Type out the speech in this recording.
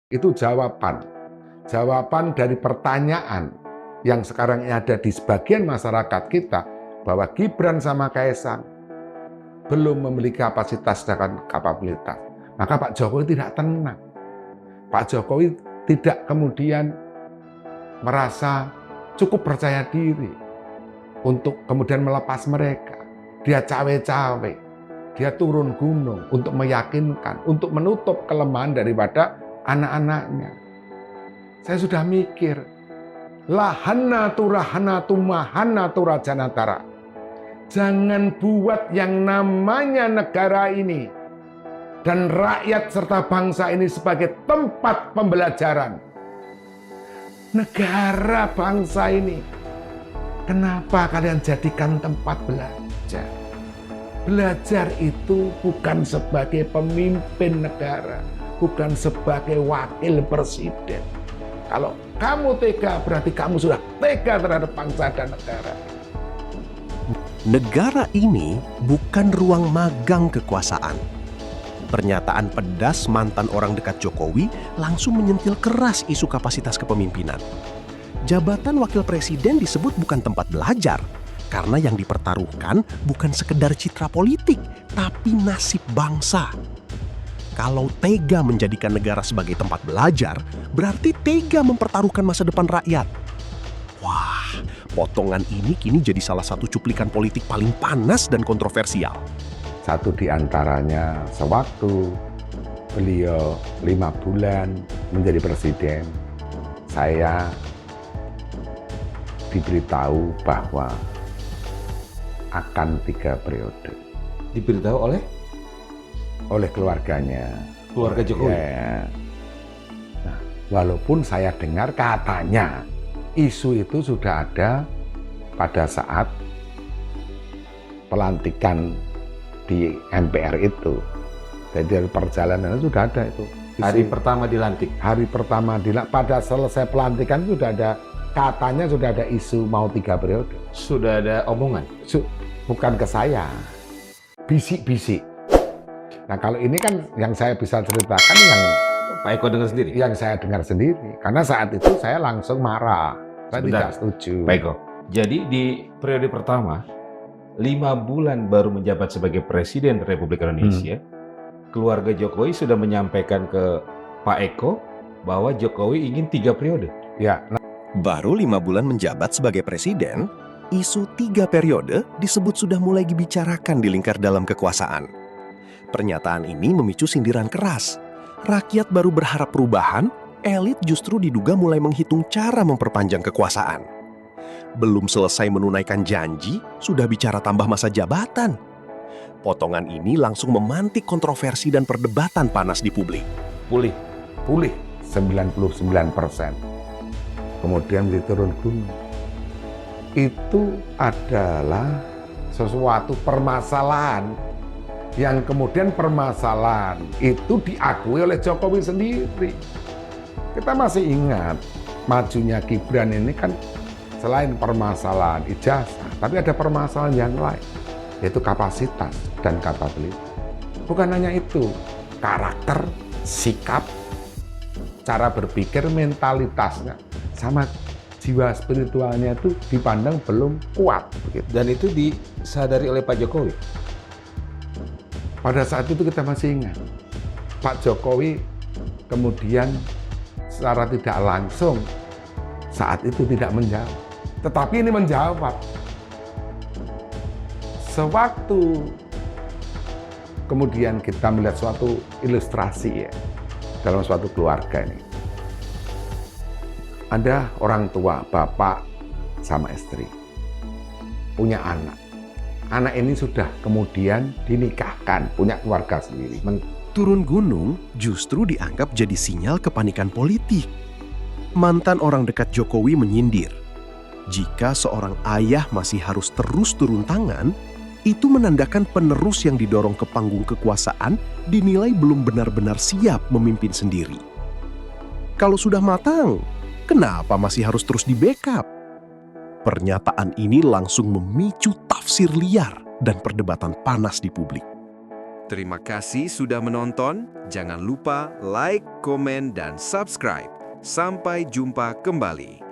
Itu jawaban. Jawaban dari pertanyaan yang sekarang ada di sebagian masyarakat kita, bahwa Gibran sama Kaisang belum memiliki kapasitas dan kapabilitas. Maka Pak Jokowi tidak tenang. Pak Jokowi tidak kemudian merasa cukup percaya diri untuk kemudian melepas mereka. Dia cawe-cawe, dia turun gunung untuk meyakinkan, untuk menutup kelemahan daripada anak-anaknya. Saya sudah mikir, lahanatu rahanatu mahanatu rajanatara. Jangan buat yang namanya negara ini dan rakyat serta bangsa ini sebagai tempat pembelajaran. Negara bangsa ini, kenapa kalian jadikan tempat belajar? Belajar itu bukan sebagai pemimpin negara, bukan sebagai wakil presiden. Kalau kamu tega, berarti kamu sudah tega terhadap bangsa dan negara. Negara ini bukan ruang magang kekuasaan. Pernyataan pedas mantan orang dekat Jokowi langsung menyentil keras isu kapasitas kepemimpinan. Jabatan wakil presiden disebut bukan tempat belajar, karena yang dipertaruhkan bukan sekedar citra politik, tapi nasib bangsa. Kalau tega menjadikan negara sebagai tempat belajar, berarti tega mempertaruhkan masa depan rakyat. Wah, potongan ini kini jadi salah satu cuplikan politik paling panas dan kontroversial. Satu di antaranya sewaktu beliau 5 bulan menjadi presiden, saya diberitahu bahwa akan 3 periode. Diberitahu oleh keluarganya. keluarga Jokowi? Ya. Nah, walaupun saya dengar katanya isu itu sudah ada pada saat pelantikan di MPR itu. Jadi dari perjalanan itu sudah ada itu. Hari pertama dilantik? Hari pertama dilantik, pada selesai pelantikan sudah ada, katanya sudah ada isu mau 3 periode. Sudah ada omongan? Bukan ke saya, bisik-bisik. Nah kalau ini kan yang saya bisa ceritakan yang Pak Eko dengar sendiri? Yang saya dengar sendiri. Karena saat itu saya langsung marah. Saya tidak setuju. Pak Eko, jadi di periode pertama, 5 bulan baru menjabat sebagai Presiden Republik Indonesia, keluarga Jokowi sudah menyampaikan ke Pak Eko bahwa Jokowi ingin 3 periode. Ya. Baru 5 bulan menjabat sebagai presiden, isu 3 periode disebut sudah mulai dibicarakan di lingkar dalam kekuasaan. Pernyataan ini memicu sindiran keras. Rakyat baru berharap perubahan, elit justru diduga mulai menghitung cara memperpanjang kekuasaan. Belum selesai menunaikan janji, sudah bicara tambah masa jabatan. Potongan ini langsung memantik kontroversi dan perdebatan panas di publik. Pulih 99%. Kemudian diturun gunung. Itu adalah sesuatu permasalahan yang kemudian permasalahan itu diakui oleh Jokowi sendiri. Kita masih ingat majunya Gibran ini kan selain permasalahan ijazah, tapi ada permasalahan yang lain, yaitu kapasitas dan kapabilitas. Bukan hanya itu, karakter, sikap, cara berpikir, mentalitasnya, sama jiwa spiritualnya itu dipandang belum kuat. Begitu. Dan itu disadari oleh Pak Jokowi? Pada saat itu kita masih ingat, Pak Jokowi kemudian secara tidak langsung saat itu tidak menjawab. Tetapi ini menjawab. Sewaktu kemudian kita melihat suatu ilustrasi ya, dalam suatu keluarga ini. Ada orang tua, bapak sama istri, punya anak. Anak ini sudah kemudian dinikahkan, punya keluarga sendiri. Turun gunung justru dianggap jadi sinyal kepanikan politik. Mantan orang dekat Jokowi menyindir, jika seorang ayah masih harus terus turun tangan, itu menandakan penerus yang didorong ke panggung kekuasaan dinilai belum benar-benar siap memimpin sendiri. Kalau sudah matang, kenapa masih harus terus di-backup? Pernyataan ini langsung memicu tafsir liar dan perdebatan panas di publik. Terima kasih sudah menonton. Jangan lupa like, komen, dan subscribe. Sampai jumpa kembali.